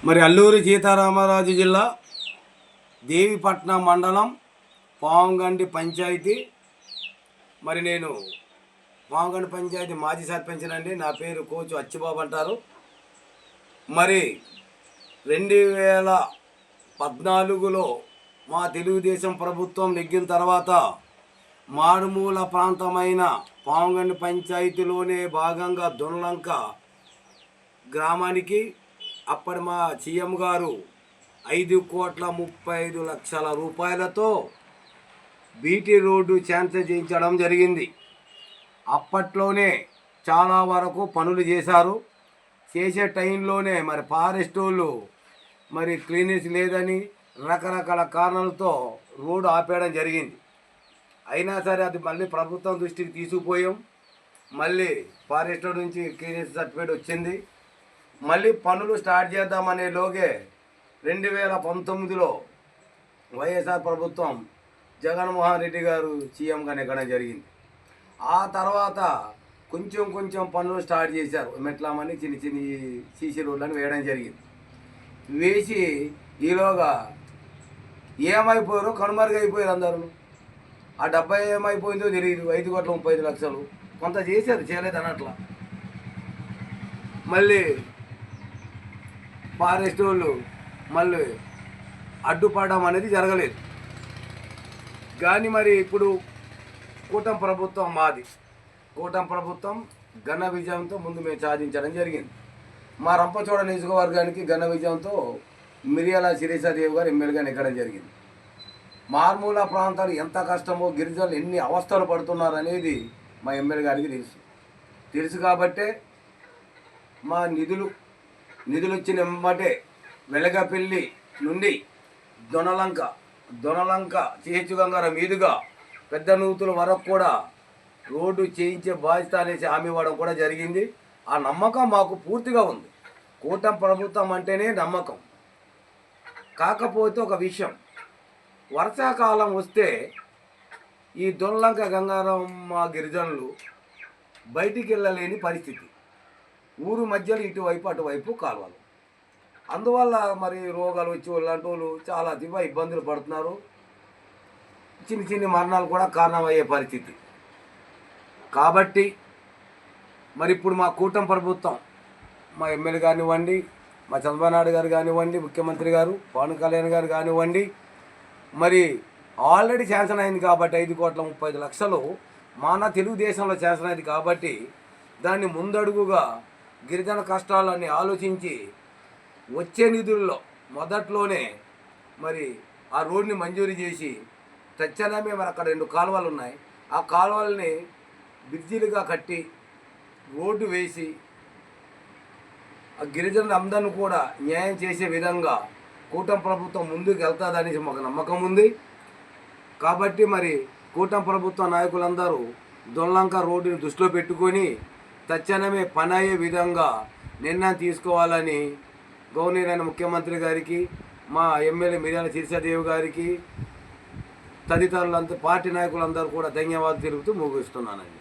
మరి అల్లూరి సీతారామరాజు జిల్లా దేవిపట్నం మండలం పావంగండి పంచాయతీ. మరి నేను పావంగండి పంచాయతీ మాజీ సర్పంచినండి. నా పేరు కోచు అచ్చిబాబు అంటారు. మరి 2014లో మా తెలుగుదేశం ప్రభుత్వం నెగ్గిన తర్వాత మారుమూల ప్రాంతమైన పావంగండి పంచాయతీలోనే భాగంగా దొనలంక గ్రామానికి అప్పటి మా సీఎం గారు 5,35,00,000 రూపాయలతో బీటీ రోడ్డు శాంక్షన్ చేయించడం జరిగింది. అప్పట్లోనే చాలా వరకు పనులు చేశారు. చేసే టైంలోనే మరి ఫారెస్ట్ వాళ్ళు మరి క్లీనెస్ లేదని రకరకాల కారణాలతో రోడ్డు ఆపేయడం జరిగింది. అయినా సరే అది మళ్ళీ ప్రభుత్వం దృష్టికి తీసుకుపోయాం. మళ్ళీ ఫారెస్ట్ నుంచి క్లీనెస్ సర్టిఫికేట్ వచ్చింది. మళ్ళీ పనులు స్టార్ట్ చేద్దామనే లోగే 2019లో వైఎస్ఆర్ ప్రభుత్వం జగన్మోహన్ రెడ్డి గారు సీఎంగా నెగ్గడం జరిగింది. ఆ తర్వాత కొంచెం పనులు స్టార్ట్ చేశారు. మెట్లామని చిన్న సీసీ రోడ్లను వేయడం జరిగింది. వేసి ఈలోగా ఏమైపోయారో కనుమరుగైపోయారు అందరూ. ఆ డబ్బా ఏమైపోయిందో తెలియదు. 5,35,00,000 కొంత చేశారు, చేయలేదు అన్నట్లా. మళ్ళీ ఫారెస్ట్ వాళ్ళు మళ్ళీ అడ్డుపడడం అనేది జరగలేదు. కానీ మరి ఇప్పుడు కూటమి ప్రభుత్వం మాది. కూటమి ప్రభుత్వం ఘన విజయంతో ముందు మేము సాధించడం జరిగింది. మా రంపచోడ నియోజకవర్గానికి ఘన విజయంతో మిరియాల శిరీషాదేవి గారు ఎమ్మెల్యేగా నెగ్గడం జరిగింది. మారుమూల ప్రాంతాలు ఎంత కష్టమో, గిరిజనులు ఎన్ని అవస్థలు పడుతున్నారు అనేది మా ఎమ్మెల్యే గారికి తెలుసు కాబట్టే మా నిధులు వచ్చిన వెంబటే వెలగపల్లి నుండి దొనలంక సిహెచ్ గంగారం మీదుగా పెద్ద నూతుల వరకు కూడా రోడ్డు చేయించే బాధ్యత అనేసి హామీ ఇవ్వడం కూడా జరిగింది. ఆ నమ్మకం మాకు పూర్తిగా ఉంది. కూటమి ప్రభుత్వం అంటేనే నమ్మకం. కాకపోతే ఒక విషయం, వర్షాకాలం వస్తే ఈ దొనలంక గంగారం మా గిరిజనులు బయటికి వెళ్ళలేని పరిస్థితి. ఊరు మధ్యలో ఇటువైపు అటువైపు కాలువలు. అందువల్ల మరి రోగాలు వచ్చి లాంటి వాళ్ళు చాలా ఇబ్బందులు పడుతున్నారు. చిన్న మరణాలు కూడా కారణమయ్యే పరిస్థితి. కాబట్టి మరి ఇప్పుడు మా కూటమి ప్రభుత్వం, మా ఎమ్మెల్యే కానివ్వండి, మా చంద్రబాబు నాయుడు గారు కానివ్వండి, ముఖ్యమంత్రి గారు పవన్ కళ్యాణ్ గారు కానివ్వండి, మరి ఆల్రెడీ శాంక్షన్ అయింది కాబట్టి 5,35,00,000 మన తెలుగుదేశంలో శాంక్షన్ అయింది కాబట్టి దాన్ని ముందడుగుగా గిరిజన కష్టాలన్నీ ఆలోచించి వచ్చే నిధుల్లో మొదట్లోనే మరి ఆ రోడ్ని మంజూరు చేసి తక్షణమే మరి అక్కడ 2 కాలువలు ఉన్నాయి. ఆ కాలువల్ని బ్రిడ్జీలుగా కట్టి రోడ్డు వేసి ఆ గిరిజనులు అందరిని కూడా న్యాయం చేసే విధంగా కూటమి ప్రభుత్వం ముందుకు వెళ్తుందనేసి మాకు నమ్మకం ఉంది. కాబట్టి మరి కూటమి ప్రభుత్వ నాయకులందరూ దొనలంక రోడ్డుని దృష్టిలో పెట్టుకొని తక్షణమే పని అయ్యే విధంగా నిర్ణయం తీసుకోవాలని గౌరవనీయులైన ముఖ్యమంత్రి గారికి, మా ఎమ్మెల్యే మిరియాల శిరీషాదేవి గారికి, తదితరులంతా పార్టీ నాయకులందరూ కూడా ధన్యవాదాలు తెలుపుతూ ముగిస్తున్నానండి.